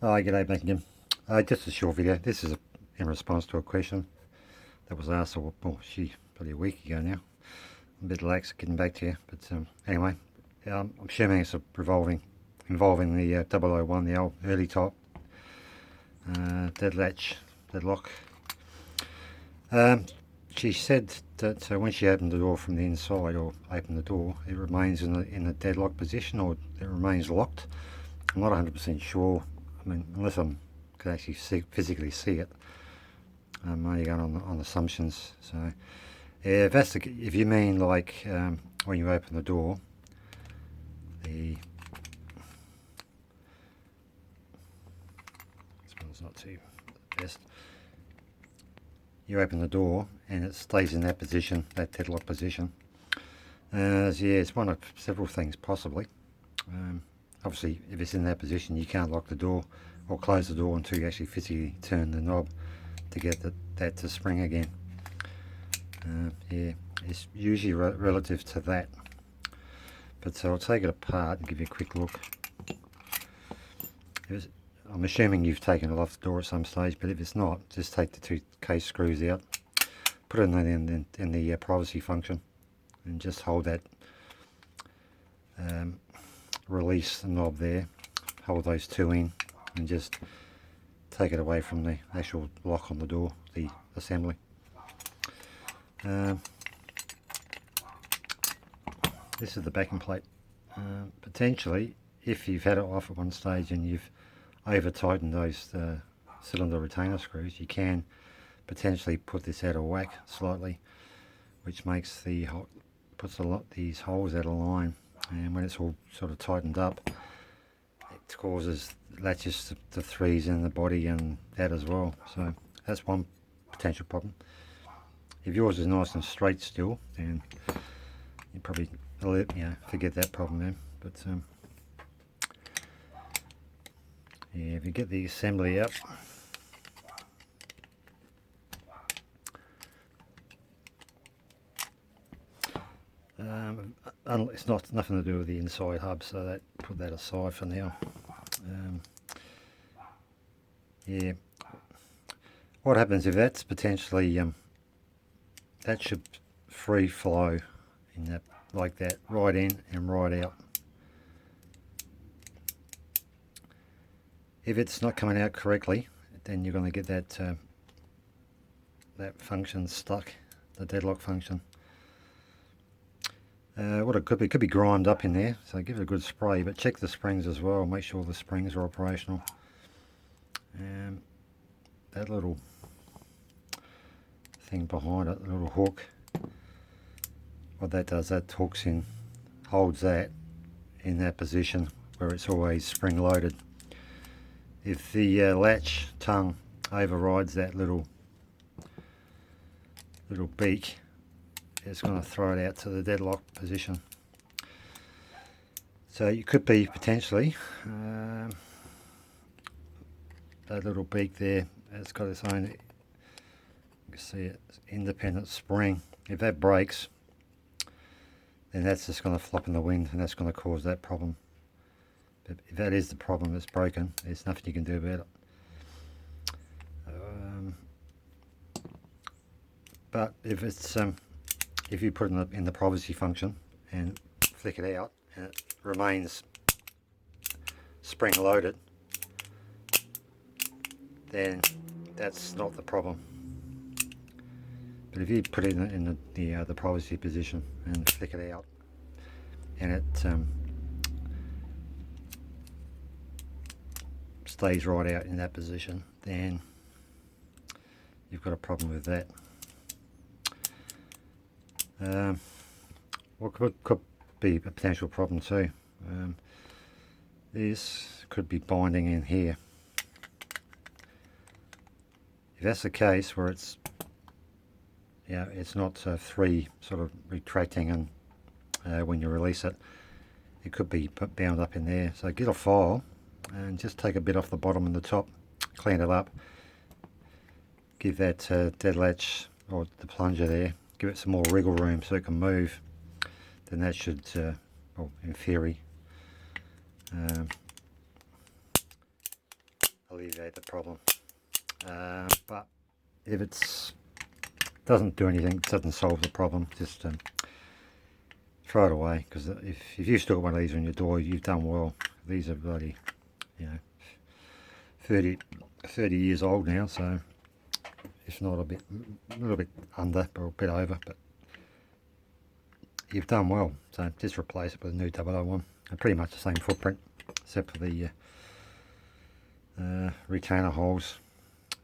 Hi, g'day back again. Just a short video. This is in response to a question that was asked, probably a week ago now. I'm a bit lax getting back to you, but anyway, I'm assuming it's involving the 001, the old early type deadlock. She said that when she opened the door from the inside, or opened the door, it remains in the deadlock position, or it remains locked. I'm not 100% sure. I mean, unless I can actually physically see it, I'm only going on assumptions. So, yeah, if you mean like when you open the door, this one's not too best. You open the door and it stays in that position, that deadlock position. Yeah, it's one of several things possibly. Obviously, if it's in that position, you can't lock the door or close the door until you actually physically turn the knob to get that to spring again. Yeah, it's usually relative to that. But so I'll take it apart and give you a quick look. I'm assuming you've taken it off the door at some stage, but if it's not, just take the two case screws out, put it in the privacy function, and just hold that. Release the knob there, hold those two in, and just take it away from the actual lock on the door, the assembly. This is the backing plate. Potentially, if you've had it off at one stage and you've over tightened those cylinder retainer screws, you can potentially put this out of whack slightly, which makes puts these holes out of line. And when it's all sort of tightened up, it causes latches to freeze in the body and that as well. So that's one potential problem. If yours is nice and straight still, then you probably forget that problem then. But yeah, if you get the assembly out, it's nothing to do with the inside hub, so put that aside for now. Yeah, what happens if that's potentially that should free flow in that, like that, right in and right out. If it's not coming out correctly, then you're going to get that that function stuck, the deadlock function. What it could be grimed up in there, so give it a good spray, but check the springs as well, make sure the springs are operational. That little thing behind it, the little hook, what that does, that hooks in, holds that in that position where it's always spring loaded. If the latch tongue overrides that little beak, it's going to throw it out to the deadlock position. So you could be potentially that little beak there, it's got its own, you can see it, independent spring. If that breaks, then that's just going to flop in the wind, and that's going to cause that problem. But if that is the problem that's broken, there's nothing you can do about it. But if it's if you put it in the privacy function and flick it out and it remains spring loaded, then that's not the problem. But if you put it in the privacy position and flick it out and it stays right out in that position, then you've got a problem with that. What could be a potential problem too, this could be binding in here. If that's the case, where it's not free, sort of retracting, and when you release it, it could be bound up in there. So get a file and just take a bit off the bottom and the top, clean it up, give that dead latch or the plunger there, give it some more wriggle room so it can move. Then that should, well, in theory, alleviate the problem. But if it's doesn't do anything, doesn't solve the problem, just throw it away, because if you've still got one of these on your door, you've done well. These are bloody, you know, 30 years old now, so if not a little bit under or a bit over, but you've done well. So just replace it with a new 001, and pretty much the same footprint except for the retainer holes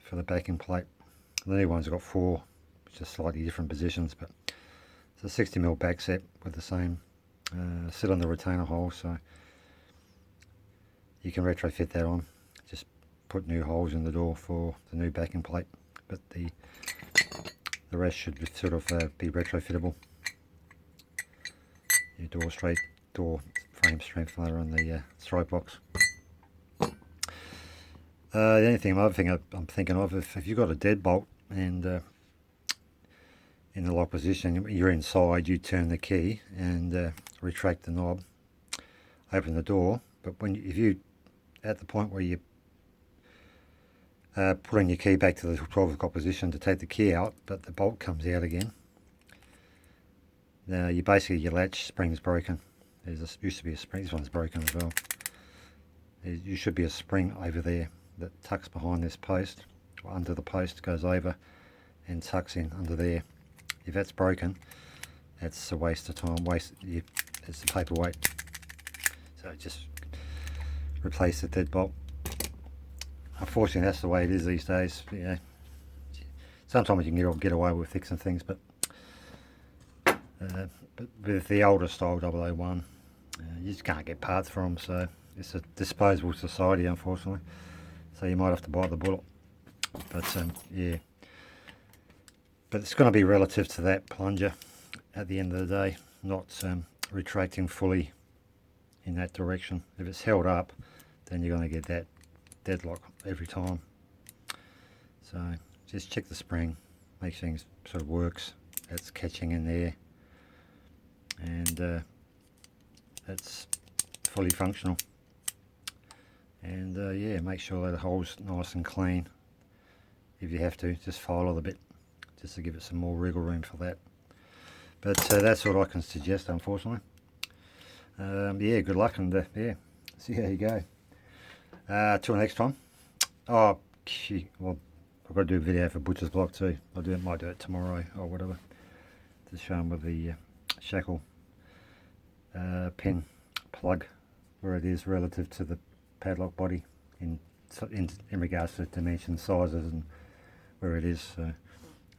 for the backing plate. The new ones have got 4, which are slightly different positions, but it's a 60mm back set with the same cylinder retainer holes, so you can retrofit that on. Just put new holes in the door for the new backing plate, but the rest should sort of be retrofittable. Your door frame strengthener and the stroke box. The other thing I'm thinking of, if you've got a deadbolt and in the lock position, you're inside, you turn the key and retract the knob, open the door, but if you at the point where you putting your key back to the 12 o'clock position to take the key out, but the bolt comes out again, now your latch spring's broken. Used to be a spring, this one's broken as well. You should be a spring over there that tucks behind this post, or under the post, goes over and tucks in under there. If that's broken, that's a waste of time. It's a paperweight. So just replace the deadbolt. Unfortunately, that's the way it is these days. You know, sometimes you can get away with fixing things, but with the older style 001, you just can't get parts for them. So it's a disposable society, unfortunately. So you might have to bite the bullet. But yeah, but it's going to be relative to that plunger at the end of the day, not retracting fully in that direction. If it's held up, then you're going to get that deadlock every time. So just check the spring, make sure things sort of works, it's catching in there, and it's fully functional. And yeah, make sure that the hole's nice and clean. If you have to, just file it a bit, just to give it some more wriggle room for that. But that's what I can suggest, unfortunately. Yeah, good luck, and yeah, see how you go. Till next time. Oh, well, I've got to do a video for Butcher's Block too. Might do it tomorrow or whatever, to show them with the shackle pin plug, where it is relative to the padlock body in regards to dimension, sizes, and where it is, and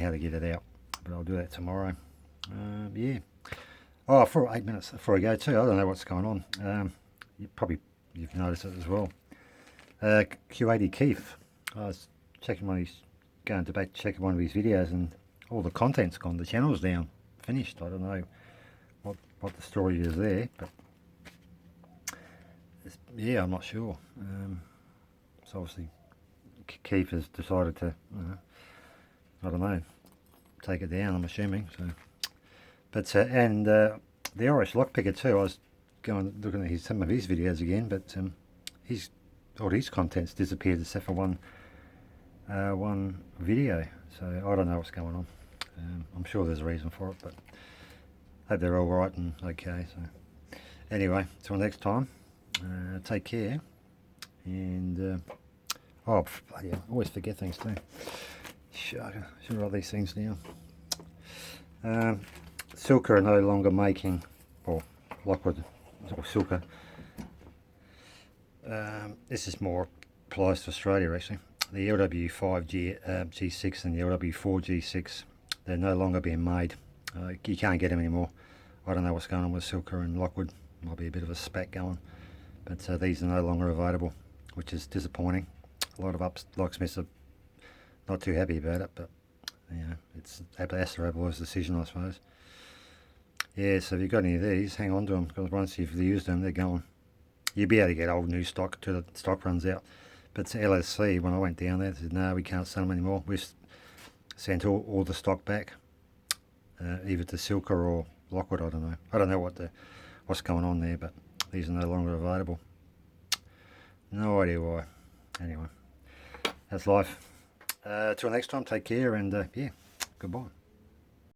how to get it out. But I'll do that tomorrow. Yeah. Oh, for 8 minutes before I go too, I don't know what's going on. You've noticed it as well. Q80 Keith, I was going to back checking one of his videos, and all the content's gone. The channel's down, finished. I don't know what the story is there, but yeah, I'm not sure. So obviously Keith has decided to, I don't know, take it down, I'm assuming. So, but and the Irish lockpicker too. I was looking at some of his videos again, but all his content's disappeared except for one video. So I don't know what's going on. I'm sure there's a reason for it, but I hope they're all right and okay. So anyway, till next time, take care. And oh yeah, I always forget things too. Should write these things down. Silka are no longer making, or Lockwood or Silka. This is more applies to Australia actually. The LW5 G6 and the LW4 G6, they're no longer being made. You can't get them anymore. I don't know what's going on with Silka and Lockwood. Might be a bit of a spat going, but these are no longer available, which is disappointing. A lot of locksmiths are not too happy about it, but you know, it's Astroable's decision, I suppose. Yeah, so if you've got any of these, hang on to them, because once you've used them, they're gone. You'll be able to get old new stock till the stock runs out. But to LSC, when I went down there, they said, no, we can't sell them anymore. We've sent all the stock back, either to Silka or Lockwood, I don't know. I don't know what's going on there, but these are no longer available. No idea why. Anyway, That's life. Till next time, take care, and yeah, goodbye.